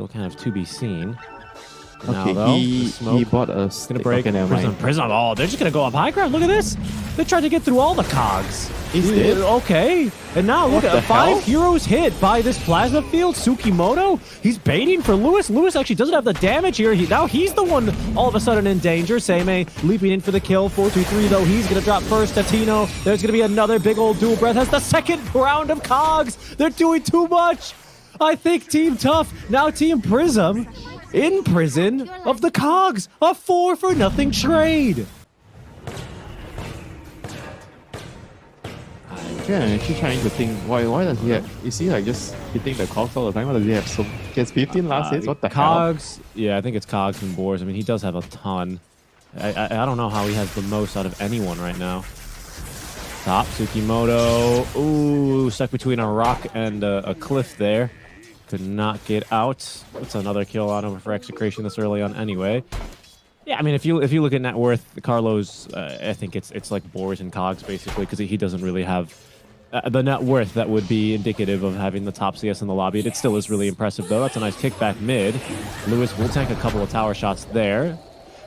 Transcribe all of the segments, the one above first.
Still kind of to be seen. Okay, Now, though, he bought a It's gonna break. Okay, never mind. Prism. Oh, they're just gonna go up high ground. Look at this. They tried to get through all the cogs. He's dead. Okay. And now look at 5 heroes hit by this plasma field. Tsukimoto. He's baiting for Lewis. Lewis actually doesn't have the damage here. Now he's the one all of a sudden in danger. Seimei leaping in for the kill. 4-2-3 though. He's gonna drop first. Tatino. There's gonna be another big old dual breath. Has the second round of cogs. They're doing too much. I think Team Tough. Now Team Prism. In prison of the cogs, a 4-for-0 trade. Yeah, I'm actually trying to think why does he have? Is he like just hitting the cogs all the time? Why does he have so? He has 15 last hits. What the cogs? hell? Yeah, I think it's cogs and boars. I mean, he does have a ton. I don't know how he has the most out of anyone right now. Top Tsukimoto. Ooh, stuck between a rock and a cliff there. Could not get out. That's another kill on him for Execration this early on anyway. Yeah, I mean, if you look at net worth, Carlos, I think it's like boars and cogs basically, because he doesn't really have the net worth that would be indicative of having the top CS in the lobby. It still is really impressive though. That's a nice kickback mid. Lewis will tank a couple of tower shots there,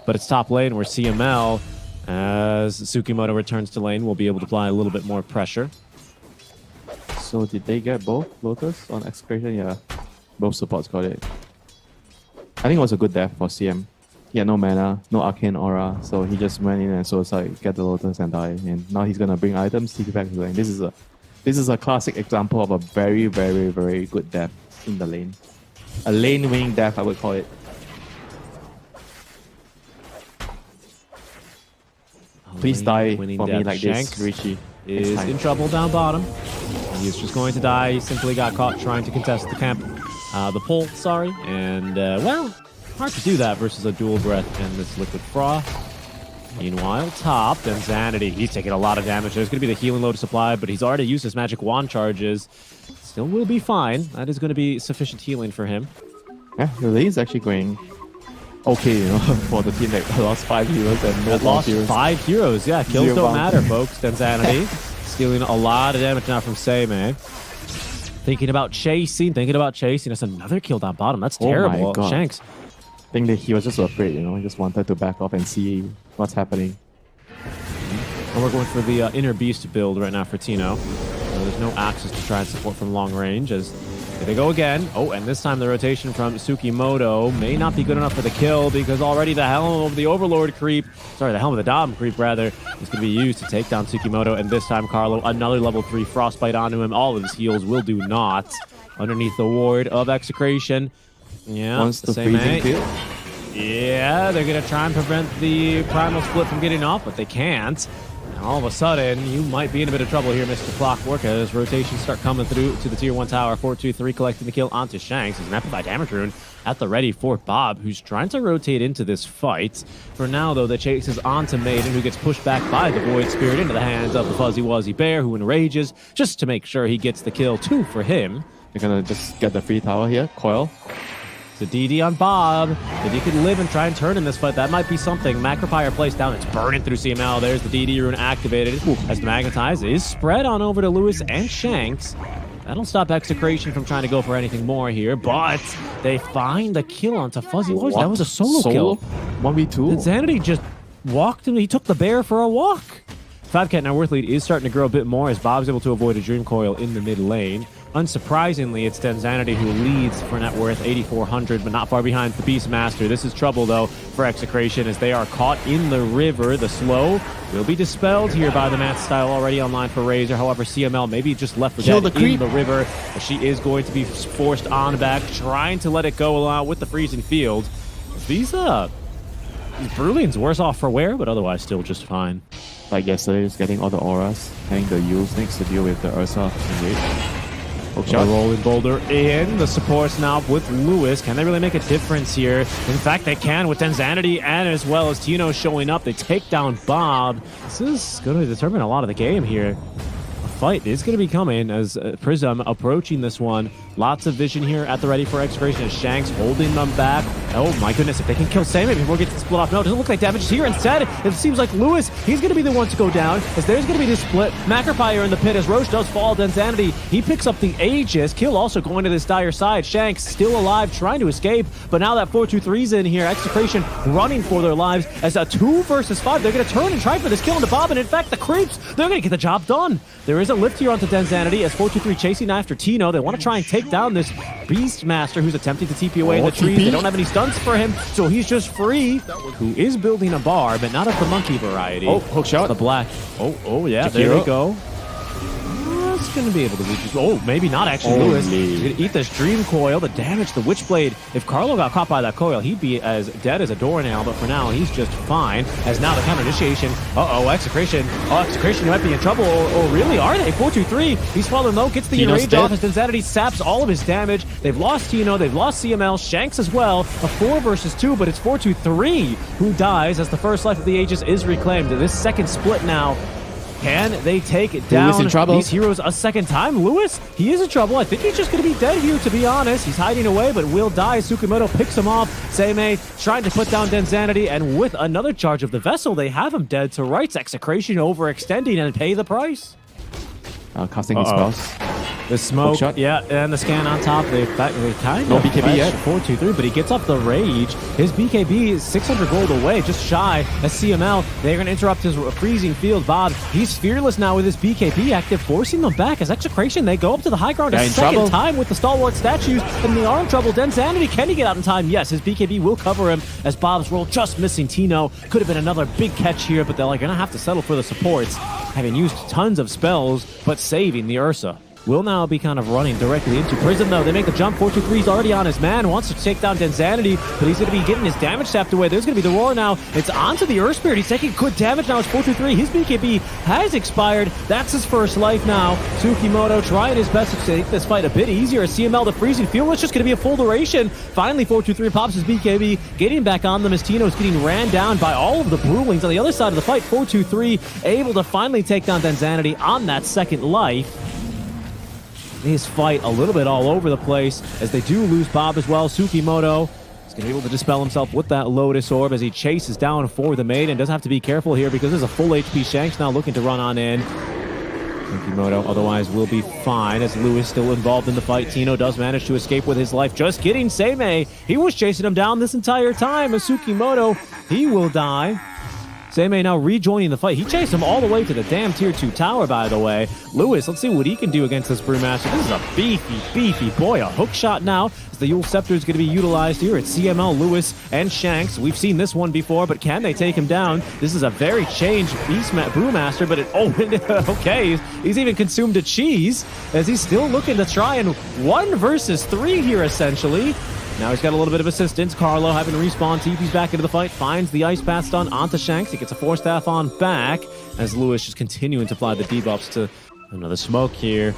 but it's top lane where CML, as Tsukimoto returns to lane, will be able to apply a little bit more pressure. So did they get both Lotus on Execration? Yeah, both supports got it. I think it was a good death for CM. He had no mana, no arcane aura, so he just went in and suicide, get the Lotus and die. And now he's gonna bring items, take it back to the lane. This is a classic example of a very, very, very good death in the lane. A lane winning death, I would call it. Please die for me like this, Richie. Is in trouble down bottom. He's just going to die. He simply got caught trying to contest the camp, the pole, sorry. And, well, hard to do that versus a dual breath and this liquid frost. Meanwhile, top, then Zanity. He's taking a lot of damage. There's going to be the healing load supply, but he's already used his magic wand charges. Still will be fine. That is going to be sufficient healing for him. Yeah, the lane's actually going okay, you know, for the team that lost 5 heroes and no lost heroes. 5 heroes. Yeah, kills Zero don't bounty. matter, folks. Then Zanity stealing a lot of damage now from Seimei. Thinking about chasing. That's another kill down bottom. That's terrible. Oh my God. Shanks. I think that he was just afraid, you know, he just wanted to back off and see what's happening. And we're going for the Inner Beast build right now for Tino. There's no axes to try and support from long range as here they go again. Oh, and this time the rotation from Tsukimoto may not be good enough for the kill because already the helm of the Overlord creep, sorry, the helm of the Dom creep rather, is going to be used to take down Tsukimoto. And this time Carlo, another level 3 frostbite onto him. All of his heals will do not. Underneath the ward of Execration. Yeah, Wants the freezing field. Yeah, they're going to try and prevent the primal split from getting off, but they can't. And all of a sudden, you might be in a bit of trouble here, Mr. Clockwork, as rotations start coming through to the Tier 1 tower. 4-2-3 collecting the kill onto Shanks. There's an amplified damage rune at the ready for Bob, who's trying to rotate into this fight. For now, though, the chase is on to Maiden, who gets pushed back by the Void Spirit into the hands of the Fuzzy Wuzzy Bear, who enrages just to make sure he gets the kill. 2 for him. They're gonna just get the free tower here, Coil. The DD on Bob. If he could live and try and turn in this fight, that might be something. Magnifier placed down. It's burning through CML. There's the DD rune activated. As the Magnetize is spread on over to Lewis and Shanks. That'll stop Execration from trying to go for anything more here, but they find the kill onto Fuzzy Wuzzy. That was a solo kill. 1v2? Insanity just walked him. He took the bear for a walk. 5Cat net worth lead is starting to grow a bit more as Bob's able to avoid a Dream Coil in the mid lane. Unsurprisingly, it's Denzanity who leads for net worth 8,400, but not far behind the Beastmaster. This is trouble, though, for Execration as they are caught in the river. The slow will be dispelled here by the Math Style already online for Razor. However, CML maybe just left for dead in the river. She is going to be forced on back, trying to let it go with the freezing field. These Brilliant's worse off for wear, but otherwise still just fine. Like yesterday, just getting all the auras, having the Yules next to deal with the Ursa and Raid. The rolling boulder in. The supports now with Lewis. Can they really make a difference here? In fact, they can with Denzanity and as well as Tino showing up. They take down Bob. This is going to determine a lot of the game here. A fight is going to be coming as Prism approaching this one. Lots of vision here at the ready for Execration as Shanks holding them back. Oh my goodness, if they can kill Sammy before getting split off. No, it doesn't look like damage is here. Instead, it seems like Lewis, he's going to be the one to go down as there's going to be this split. Macropire in the pit as Roche does fall. Denzanity, he picks up the Aegis. Kill also going to this dire side. Shanks still alive, trying to escape, but now that 4-2-3's in here. Execration running for their lives as a 2 versus 5. They're going to turn and try for this kill into Bob, and in fact, the creeps, they're going to get the job done. There is a lift here onto Denzanity as 4-2-3 chasing after Tino. They want to try and take down this Beastmaster who's attempting to TP away in the trees. They don't have any stunts for him, so he's just free. Who is building a bar, but not of the monkey variety. Oh, hook shot. The black. Oh yeah, there they go. That's going to be able to reach his... Oh, maybe not actually. Lewis. He's going to eat this Dream Coil, the damage, the Witchblade. If Carlo got caught by that coil, he'd be as dead as a doornail, but for now, he's just fine. As now the counter initiation. Uh-oh, Execration. Oh, Execration might be in trouble. Or really, are they? 4-2-3. He's falling low, gets the Enrage off as Denzanity saps all of his damage. They've lost Tino, they've lost CML, Shanks as well. A 4 versus 2, but it's 4-2-3 who dies as the first life of the Aegis is reclaimed. This second split now. Can they take down these heroes a second time? Lewis, he is in trouble. I think he's just going to be dead here, to be honest. He's hiding away, but will die. Tsukimoto picks him off. Seimei trying to put down Denzanity, and with another charge of the vessel, they have him dead to rights. Execration overextending and pay the price. Casting his spells. The smoke, yeah, and the scan on top. They kind of no BKB yet. 4-2-3, but he gets up the rage. His BKB is 600 gold away, just shy. As CML, they're going to interrupt his freezing field. Bob, he's fearless now with his BKB active, forcing them back. As Execration, they go up to the high ground a second time with the stalwart statues, and they are in trouble. Denzanity, can he get out in time? Yes, his BKB will cover him. As Bob's roll just missing Tino. Could have been another big catch here, but they're going to have to settle for the supports, having used tons of spells, but saving the Ursa. Will now be kind of running directly into Prism, though. They make the jump. 4-2-3's already on his man. Wants to take down Denzanity, but he's going to be getting his damage sapped away. There's going to be the roar now. It's onto the Earth Spirit. He's taking good damage now. It's 4-2-3. His BKB has expired. That's his first life now. Tsukimoto trying his best to make this fight a bit easier. CML, the freezing field, it's just going to be a full duration. Finally, 4-2-3 pops his BKB, getting back on them as Tino's getting ran down by all of the Brewlings on the other side of the fight. 4-2-3 able to finally take down Denzanity on that second life. His fight a little bit all over the place as they do lose Bob as well. Tsukimoto is going to be able to dispel himself with that Lotus Orb as he chases down for the maiden. Does have to be careful here because there's a full HP Shanks now looking to run on in. Tsukimoto otherwise will be fine as Lewis still involved in the fight. Tino does manage to escape with his life. Just kidding, Seimei. He was chasing him down this entire time as Tsukimoto, he will die. Seimei now rejoining the fight. He chased him all the way to the damn tier 2 tower, by the way. Lewis, let's see what he can do against this Brewmaster. This is a beefy boy. A hook shot now as the Yule Scepter is going to be utilized here. It's CML, Lewis, and Shanks. We've seen this one before, but can they take him down? This is a very changed Brewmaster, but okay. He's even consumed a cheese as he's still looking to try and 1 versus 3 here, essentially. Now he's got a little bit of assistance. Carlo having to respawn. TP's back into the fight. Finds the Ice Path stun onto Shanks. He gets a 4-staff on back as Lewis just continuing to apply the debuffs to another smoke here.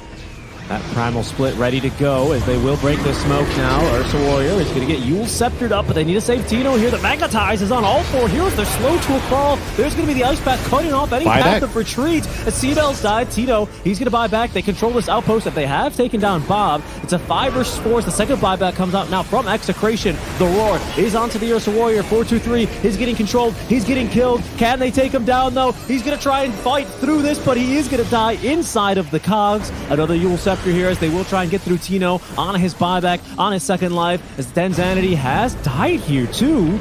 That Primal Split ready to go as they will break this smoke now. Ursa Warrior is going to get Yule Sceptered up, but they need to save Tino here. The Magnetize is on all 4 heroes. They're slow to a crawl. There's going to be the Ice Path cutting off any path of retreat. As Seabell's died, Tino, he's going to buy back. They control this outpost that they have taken down Bob. It's a 5 versus 4. The second buyback comes out now from Execration. The Roar is onto the Ursa Warrior. 4-2-3 is getting controlled. He's getting killed. Can they take him down, though? He's going to try and fight through this, but he is going to die inside of the cogs. Another Yule Scepter here as they will try and get through Tino on his buyback, on his second life, as Denzanity has died here too.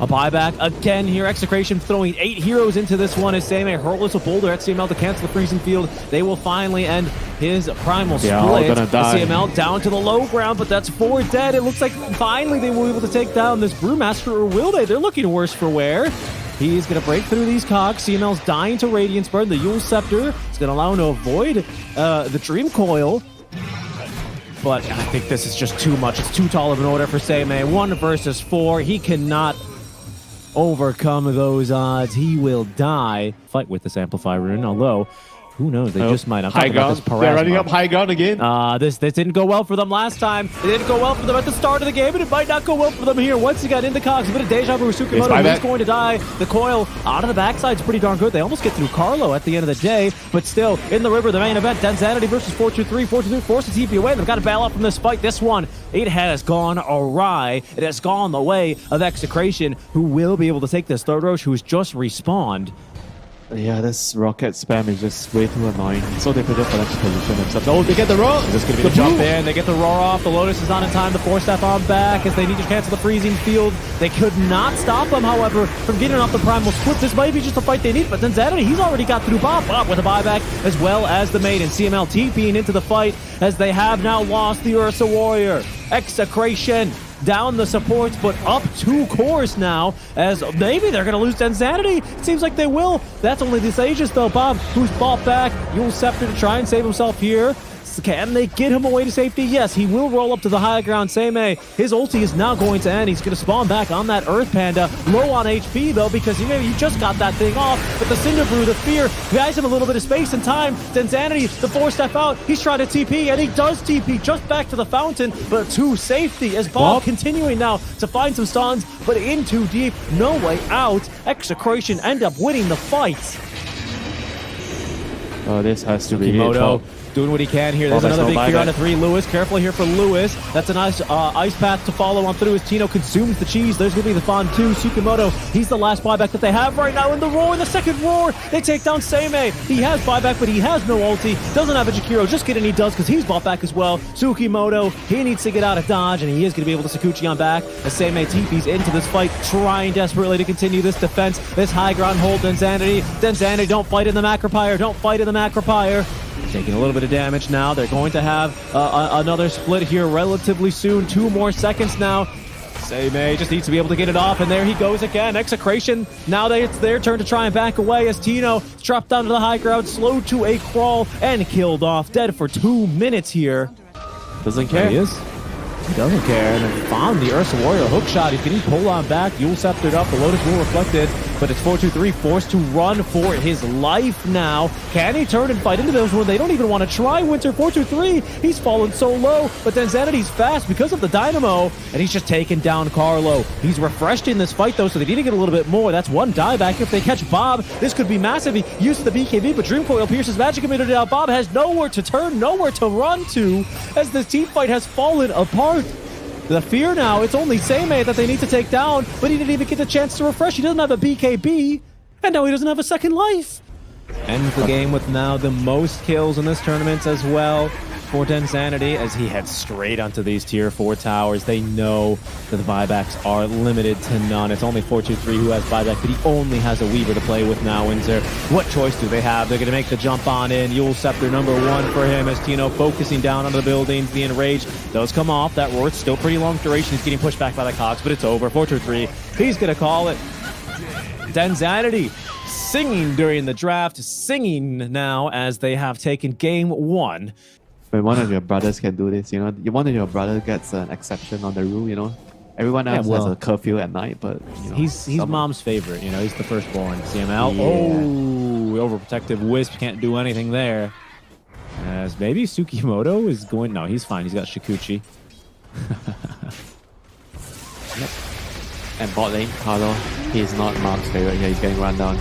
A buyback again here. Execration throwing 8 heroes into this one as Seimei hurls a boulder at CML to cancel the freezing field. They will finally end his Primal Split. CML down to the low ground, but that's 4 dead. It looks like finally they will be able to take down this Brewmaster, or will they? They're looking worse for wear. He's going to break through these cogs. CML's dying to Radiance Burn. The Yule Scepter is going to allow him to avoid the Dream Coil. But I think this is just too much. It's too tall of an order for Seimei. 1 versus 4. He cannot overcome those odds. He will die. Fight with this Amplify rune, although Who knows? They just might. I'm High talking about ground. this Perez They're running mob. up high ground again. This didn't go well for them last time. It didn't go well for them at the start of the game, and it might not go well for them here. Once he got into Cogs, a bit of deja vu. Sukimoto is going to die. The coil out of the backside's pretty darn good. They almost get through Carlo at the end of the day, but still, in the river, the main event, Densanity versus 423. 423 forces TP away. They've got to bail out from this fight. This one, it has gone awry. It has gone the way of Execration, who will be able to take this third Roche, who has just respawned. Yeah, this rocket spam is just way too annoying. It's so difficult for them to position themselves. Oh, they get the roar. Is this going to be The the jump boom? in. They get the roar off. The Lotus is not in time. The 4-step on back as they need to cancel the freezing field. They could not stop them, however, from getting off the primal split. This might be just the fight they need, but then Zanity, he's already got through Bob with a buyback, as well as the maiden. CML TPing into the fight as they have now lost the Ursa Warrior. Execration down the supports, but up 2 cores now, as maybe they're going to lose Densanity. It seems like they will. That's only this Aegis, though. Bob, who's bought back. Yule Scepter to try and save himself here. Can they get him away to safety? Yes, he will roll up to the high ground. Seimei, his ulti is now going to end. He's going to spawn back on that Earth Panda. Low on HP, though, because he just got that thing off. But the Cinder Brew, the Fear, buys him a little bit of space and time. Densanity, the 4-step out. He's trying to TP, and he does TP just back to the fountain, but to safety as Bob continuing now to find some stuns, but in too deep. No way out. Execration end up winning the fight. Oh, this has to be Kimoto it. doing what he can here. There's another big fear on the 3. Lewis, careful here for Lewis. That's a nice ice path to follow on through as Tino consumes the cheese. There's going to be the Fawn 2. Sukimoto, he's the last buyback that they have right now in the roar. The second roar, they take down Seimei. He has buyback, but he has no ulti. Doesn't have a Jakiro. Just kidding, he does, because he's bought back as well. Sukimoto, he needs to get out of dodge, and he is going to be able to Sakuchi on back as Seimei TP's into this fight, trying desperately to continue this defense, this high ground hold. Densanity, don't fight in the Macropyre. Don't fight in the Macropyre. Taking a little bit of damage now. They're going to have another split here relatively soon. 2 more seconds now. Seimei just needs to be able to get it off, and there he goes again. Execration, now it's their turn to try and back away as Tino dropped down to the high ground, slowed to a crawl, and killed off. Dead for 2 minutes here. Doesn't care. He is. He doesn't care, and then found the Ursa Warrior hook shot. He's getting pulled on back. Yule Sceptered up. The Lotus will reflect it, but it's 423 forced to run for his life now. Can he turn and fight into those when they don't even want to try? Winter 423, he's fallen so low, but then Zanity's fast because of the Dynamo, and he's just taken down Carlo. He's refreshed in this fight, though, so they need to get a little bit more. That's 1 dieback. If they catch Bob, this could be massive. He uses the BKB, but Dream Coil pierces magic immunity out. Bob has nowhere to turn, nowhere to run to, as this team fight has fallen apart. The fear now, it's only Seimei that they need to take down, but he didn't even get the chance to refresh. He doesn't have a BKB, and now he doesn't have a second life. Ends the game with now the most kills in this tournament as well for Densanity, as he heads straight onto these tier 4 towers. They know that the buybacks are limited to none. It's only 423 who has buyback, but he only has a Weaver to play with now. Windsor, what choice do they have? They're going to make the jump on in. Yule Scepter number 1 for him as Tino focusing down on the buildings. The Enrage does come off. That roar, it's still pretty long duration. He's getting pushed back by the Cogs, but it's over. 423, he's going to call it. Densanity singing during the draft, singing now as they have taken game 1. When one of your brothers can do this, one of your brother gets an exception on the rule, Everyone else has a curfew at night, but he's mom's favorite. He's the firstborn. CML. Yeah. Oh, overprotective Wisp can't do anything there. As maybe Sukimoto is going. No, he's fine. He's got Shikuchi. Yep. And bot lane, Carlo. He's not mom's favorite here. He's getting run down.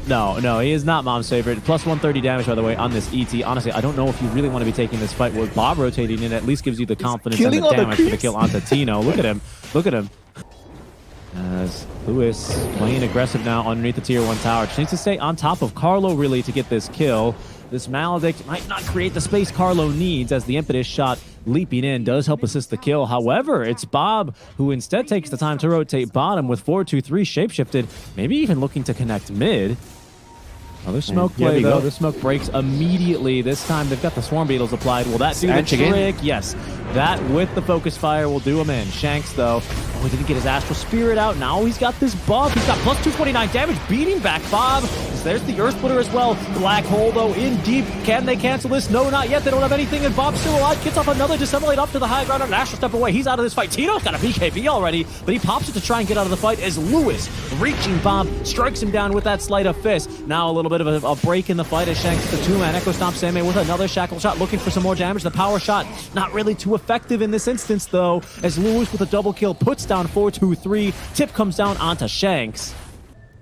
No, he is not mom's favorite. Plus 130 damage, by the way, on this ET. Honestly, I don't know if you really want to be taking this fight where Bob rotating in at least gives you the confidence and the damage for the kill onto Tino. Look at him. Look at him. As Lewis playing aggressive now underneath the tier 1 tower. Just needs to stay on top of Carlo, really, to get this kill. This Maledict might not create the space Carlo needs, as the Impetus shot leaping in does help assist the kill. However, it's Bob who instead takes the time to rotate bottom with 423 shapeshifted, maybe even looking to connect mid. Another smoke play, though. The smoke breaks immediately. This time they've got the Swarm Beetles applied. Will that do the trick? Yes. That with the Focus Fire will do him in. Shanks, though, he didn't get his Astral Spirit out. Now he's got this buff. He's got plus 229 damage, beating back Bob. There's the Earth Splitter as well. Black Hole, though, in deep. Can they cancel this? No, not yet. They don't have anything, and Bob's still alive. Gets off another Dissemblate up to the high ground, and Astral Step away. He's out of this fight. Tino's got a BKB already, but he pops it to try and get out of the fight as Lewis, reaching Bob, strikes him down with that Sleight of Fist. Now a little bit bit of a break in the fight as Shanks the two-man Echo Stomp Seimei with another shackle shot, looking for some more damage. The power shot not really too effective in this instance, though, as Lewis with a double kill puts down 4-2-3. Tip comes down onto Shanks.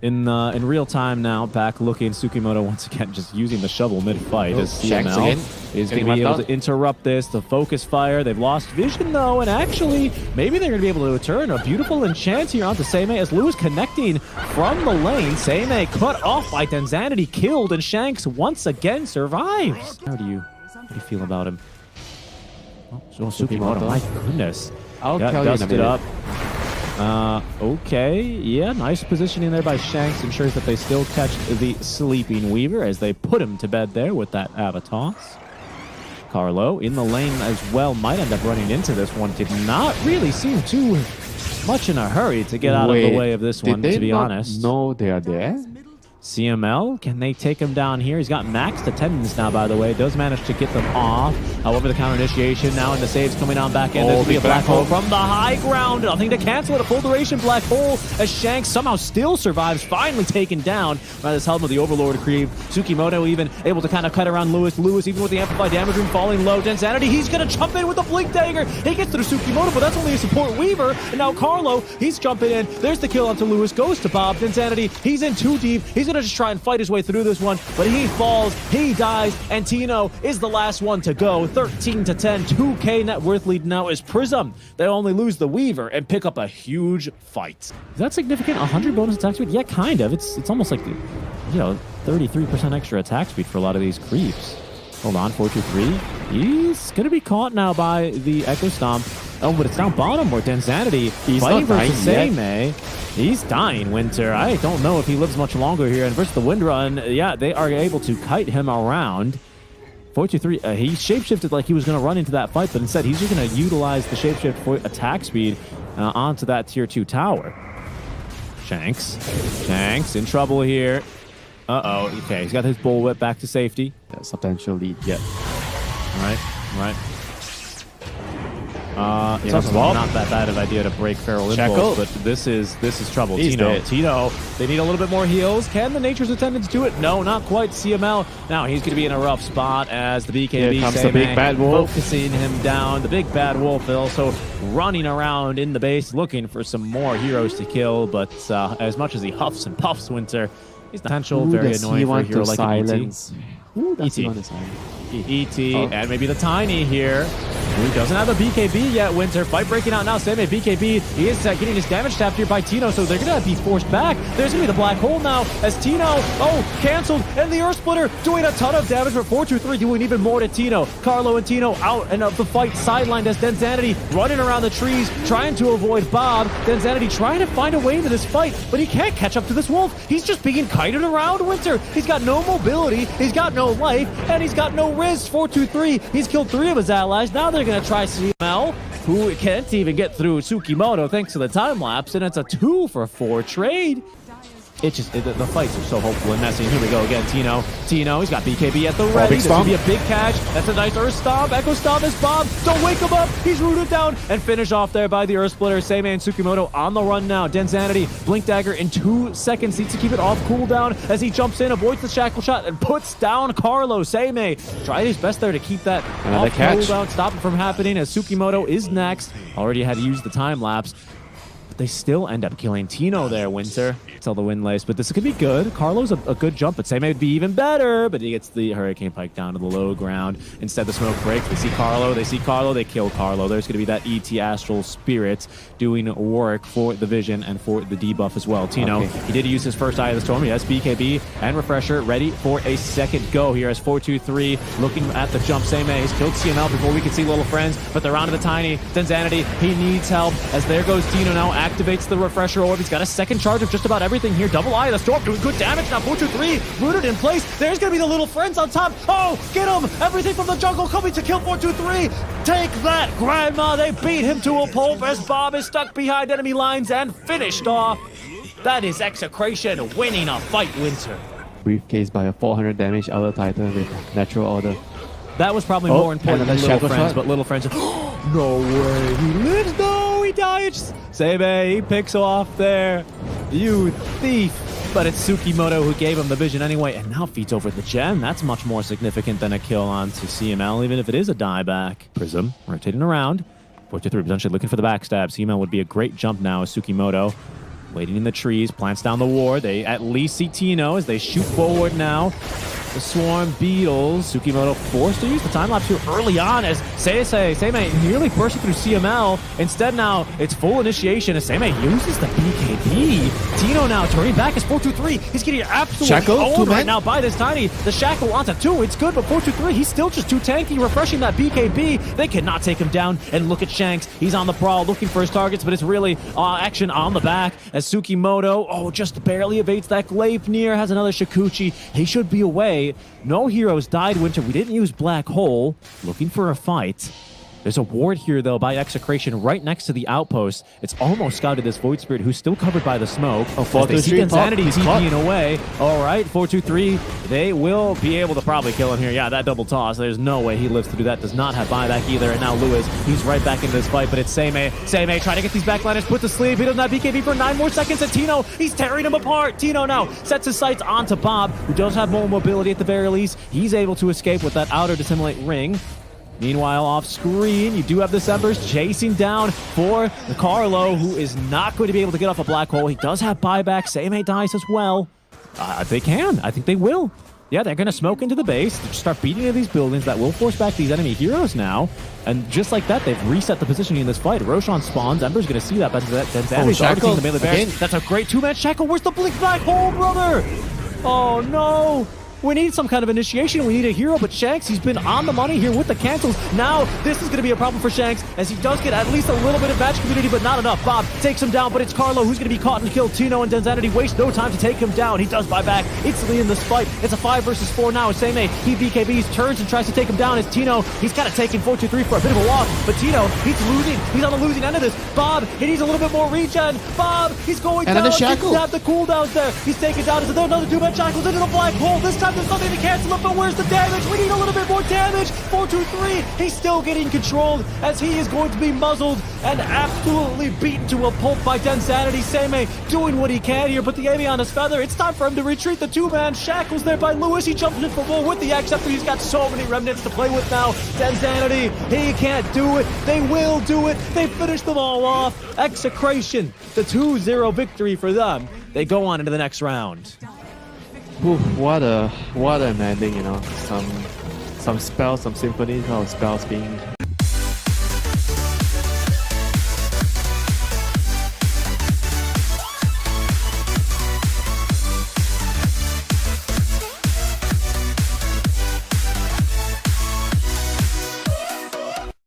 In real time now, back looking, Tsukimoto once again just using the shovel mid-fight as CML is going to be able to interrupt this. The focus fire, they've lost vision though, and actually, maybe they're going to be able to return a beautiful enchant here onto Seimei as Lewis connecting from the lane. Seimei cut off by Denzanity, killed, and Shanks once again survives. How do you feel about him? Oh, Tsukimoto, my goodness. I'll tell you in a minute. Up. Okay, yeah, nice positioning there by Shanks, ensures that they still catch the Sleeping Weaver as they put him to bed there with that Avatos. Carlo in the lane as well, might end up running into this one. Did not really seem too much in a hurry to get out of the way of this one, to be honest. No, they are there. CML, can they take him down here? He's got maxed attendance now, by the way. Does manage to get them off. However, the counter initiation now and the saves coming on back in. There's going to be a black hole from the high ground. Nothing to cancel it. A full duration black hole as Shanks somehow still survives. Finally taken down by this helm of the Overlord creep. Tsukimoto even able to kind of cut around Lewis. Lewis even with the amplified damage room falling low. Denzanity, he's going to jump in with the blink dagger. He gets through Tsukimoto, but that's only a support Weaver. And now Carlo, he's jumping in. There's the kill onto Lewis. Goes to Bob. Denzanity, he's in too deep. He's going to just try and fight his way through this one, but he falls, he dies, and Tino is the last one to go. 13-10, 2K net worth lead now is Prism. They only lose the Weaver and pick up a huge fight. Is that significant? 100 bonus attack speed? Yeah, kind of. It's almost like, 33% extra attack speed for a lot of these creeps. Hold on, 4-2-3. He's going to be caught now by the Echo Stomp. Oh, but it's down bottom where Denzanity fighting versus Seimei. He's dying, Winter. I don't know if he lives much longer here. And versus the Wind Run, yeah, they are able to kite him around. 4-2-3, he shapeshifted like he was going to run into that fight, but instead he's just going to utilize the shapeshift for attack speed onto that tier 2 tower. Shanks in trouble here. Uh-oh, okay, he's got his bullwhip back to safety. That's substantial lead, yeah. Right. It's also not that bad of an idea to break Feral Impulse, but this is trouble. Tino, they need a little bit more heals. Can the Nature's Attendants do it? No, not quite. CML, now he's going to be in a rough spot as the BKB comes the big bad wolf, focusing him down. The big bad wolf also running around in the base, looking for some more heroes to kill, but as much as he huffs and puffs, Winter, he's potential very annoying for a hero like ET. Who does he want to silence? ET, and maybe the Tiny here. He doesn't have a BKB yet, Winter. Fight breaking out now. Seimei, BKB. He is getting his damage tapped here by Tino, so they're going to be forced back. There's going to be the black hole now as Tino, canceled, and the Earth Splitter doing a ton of damage, but 4-2-3 doing even more to Tino. Carlo and Tino out and of the fight, sidelined as Denzanity running around the trees, trying to avoid Bob. Denzanity trying to find a way into this fight, but he can't catch up to this wolf. He's just being kited around, Winter. He's got no mobility, he's got no life, and he's got no risk. 4-2-3. He's killed 3 of his allies. Now they're going to try CML, who can't even get through Tsukimoto thanks to the time lapse, and it's a 2-for-4 trade. The fights are so hopeful and messy. Here we go again. Tino, he's got BKB at the ready. This could be a big catch. That's a nice Earth Stomp. Echo Stomp is Bob. Don't wake him up. He's rooted down and finished off there by the Earth Splitter. Seimei and Tsukimoto on the run now. Denzanity, Blink Dagger in 2 seconds. Needs to keep it off cooldown as he jumps in, avoids the shackle shot, and puts down Carlo. Seimei tried his best there to keep that off cooldown, stop it from happening as Tsukimoto is next. Already had used the time lapse. They still end up killing Tino there, Winter. Tell the Windlace, but this could be good. Carlo's a good jump, but Seimei would be even better, but he gets the Hurricane Pike down to the low ground. Instead, the smoke breaks. They see Carlo, they kill Carlo. There's going to be that ET Astral Spirit doing work for the vision and for the debuff as well. Tino, he did use his first Eye of the Storm. He has BKB and Refresher ready for a second go here as 4-2-3 looking at the jump. Seimei has killed CML before we can see Little Friends, but they're onto the Tiny. Denzanity, he needs help as there goes Tino now, activates the Refresher Orb. He's got a second charge of just about everything here. Double Eye of the Storm doing good damage now. 4-2-3 rooted in place. There's going to be the Little Friends on top. Oh, get him! Everything from the jungle coming to kill 4-2-3. Take that, Grandma. They beat him to a pulp as Bob is stuck behind enemy lines and finished off. That is Execration winning a fight, Winter. Briefcase by a 400 damage Elder Titan with natural order. That was probably more important than Little Friends, but Little Friends... no way, he lives? No, he dies! Seimei, he picks off there. You thief. but it's Tsukimoto who gave him the vision anyway, and now feeds over the gem. That's much more significant than a kill onto CML, even if it is a dieback. Prism rotating around. 4-3 potentially looking for the backstab. CML would be a great jump now as Tsukimoto. Waiting in the trees, plants down the ward. They at least see Tino as they shoot forward now. The Swarm Beetles. Tsukimoto forced to use the time lapse here early on as Seimei nearly bursting through CML. Instead now, it's full initiation as Seimei uses the BKB. Tino now turning back as 4-2-3. He's getting absolutely owned right now by this Tiny. The Shackle onto 2. It's good, but 4-2-3, he's still just too tanky, refreshing that BKB. They cannot take him down. And look at Shanks. He's on the prowl looking for his targets, but it's really action on the back as Tsukimoto, just barely evades that Gleipnir, has another Shikuchi. He should be away. No heroes died, Winter. We didn't use Black Hole. Looking for a fight. There's a ward here, though, by Execration right next to the outpost. It's almost scouted this Void Spirit, who's still covered by the smoke. Oh, 4-2-3. Insanity TPing away. All right, 4-2-3. They will be able to probably kill him here. Yeah, that double toss. There's no way he lives to do that. Does not have buyback either. And now Lewis, he's right back into this fight, but it's Seimei. Seimei trying to get these backliners put to sleep. He doesn't have BKB for 9 more seconds. And Tino, he's tearing him apart. Tino now sets his sights onto Bob, who does have more mobility at the very least. He's able to escape with that outer dissimulate ring. Meanwhile, off screen, you do have the Embers chasing down for the Carlo, who is not going to be able to get off a Black Hole. He does have buyback. Seimei dies as well. They can. I think they will. Yeah, they're going to smoke into the base, start beating into these buildings. That will force back these enemy heroes now. And just like that, they've reset the positioning in this fight. Roshan spawns. Ember's going to see that. But Denzanity's already seeing the melee bear. That's a great two-man Shackle. Where's the Blink Black Hole, brother? Oh, no. We need some kind of initiation. We need a hero, but Shanks, he's been on the money here with the cancels. Now, this is going to be a problem for Shanks, as he does get at least a little bit of match community, but not enough. Bob takes him down, but it's Carlo who's going to be caught and killed. Tino and Denzanity waste no time to take him down. He does buy back instantly in this fight. It's a 5 versus 4 now. Seimei, he BKBs, turns and tries to take him down. As Tino, he's kind of taking 4-2-3 for a bit of a walk, but Tino, he's losing. He's on the losing end of this. Bob, he needs a little bit more regen. Bob, he's going down. And the Shackle. He have the cooldowns there. He's taken down. Is there another two-man Shackles into the Black Hole? This time there's nothing to cancel. But where's the damage? We need a little bit more damage. 4-2-3. He's still getting controlled as he is going to be muzzled and absolutely beaten to a pulp by Denzanity. Seimei doing what he can here, but the Amy on his feather. It's time for him to retreat. The two-man Shackles there by Lewis. He jumps in for more with the X after he's got so many remnants to play with now. Denzanity, he can't do it. They will do it. They finish them all off. Execration, the 2-0 victory for them. They go on into the next round. Ooh, what an ending, you know. Some spells, some symphonies, spells being